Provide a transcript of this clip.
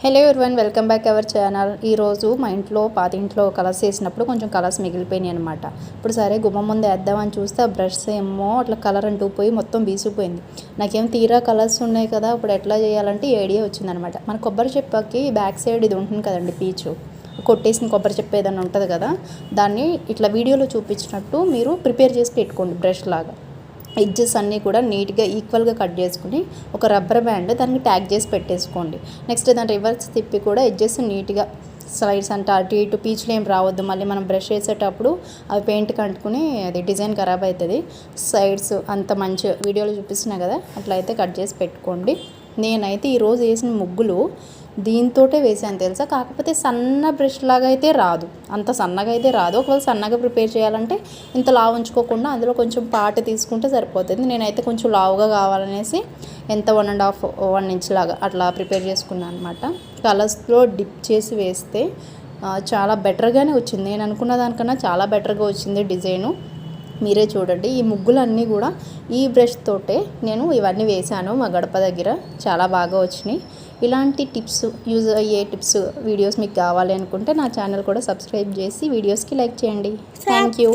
Hello everyone, welcome back our channel. ఈరోజు మా ఇంట్లో పాత ఇంట్లో కలర్స్ వేసినప్పుడు కొంచెం కలర్స్ మిగిలిపోయినాయి అనమాట. ఇప్పుడు సరే గుమ్మం ముందు వేద్దామని చూస్తే ఆ బ్రష్ ఏమో అట్లా కలర్ అంటూ పోయి మొత్తం బీసిపోయింది. నాకేం తీరా కలర్స్ ఉన్నాయి కదా, ఇప్పుడు ఎట్లా చేయాలంటే ఈ ఐడియా వచ్చిందనమాట. మన కొబ్బరి చెప్పకి బ్యాక్ సైడ్ ఇది ఉంటుంది కదండి, పీచు కొట్టేసిన కొబ్బరి చెప్ప ఏదైనా ఉంటుంది కదా, దాన్ని ఇట్లా వీడియోలో చూపించినట్టు మీరు ప్రిపేర్ చేసి పెట్టుకోండి. బ్రష్ లాగా ఎడ్జెస్ అన్నీ కూడా నీట్గా ఈక్వల్గా కట్ చేసుకుని ఒక రబ్బర్ బ్యాండ్ దానికి ట్యాగ్ చేసి పెట్టేసుకోండి. నెక్స్ట్ దాని రివర్స్ తిప్పి కూడా ఎడ్జెస్ నీట్గా సైడ్స్ అంటే అటు ఇటు పీచులు ఏం రావద్దు. మళ్ళీ మనం బ్రష్ చేసేటప్పుడు అవి పెయింట్కి అంటుకుని అది డిజైన్ ఖరాబ్ అవుతుంది. సైడ్స్ అంత మంచి వీడియోలో చూపిస్తున్నా కదా, అట్లా అయితే కట్ చేసి పెట్టుకోండి. నేనైతే ఈరోజు వేసిన ముగ్గులు దీంతోటే వేసాను తెలుసా. కాకపోతే సన్న బ్రష్ లాగా అయితే రాదు, అంత సన్నగా అయితే రాదు. ఒకవేళ సన్నగా ప్రిపేర్ చేయాలంటే ఇంత లావు ఉంచుకోకుండా అందులో కొంచెం పాటు తీసుకుంటే సరిపోతుంది. నేనైతే కొంచెం లావుగా కావాలనేసి ఎంత 1.5 ఇంచ్ లాగా అట్లా ప్రిపేర్ చేసుకున్నాను అనమాట. కలర్స్లో డిప్ చేసి వేస్తే చాలా బెటర్గానే వచ్చింది. నేను అనుకున్న దానికన్నా చాలా బెటర్గా వచ్చింది డిజైను. మీరే చూడండి. ఈ ముగ్గులన్నీ కూడా ఈ బ్రష్ తోటే నేను ఇవన్నీ వేశాను మా గడప దగ్గర. చాలా బాగా వచ్చినాయి. ఇలాంటి టిప్స్, యూజ్ అయ్యే టిప్స్ వీడియోస్ మీకు కావాలి అనుకుంటే నా ఛానల్ కూడా సబ్స్క్రైబ్ చేసి వీడియోస్కి లైక్ చేయండి. Thank you.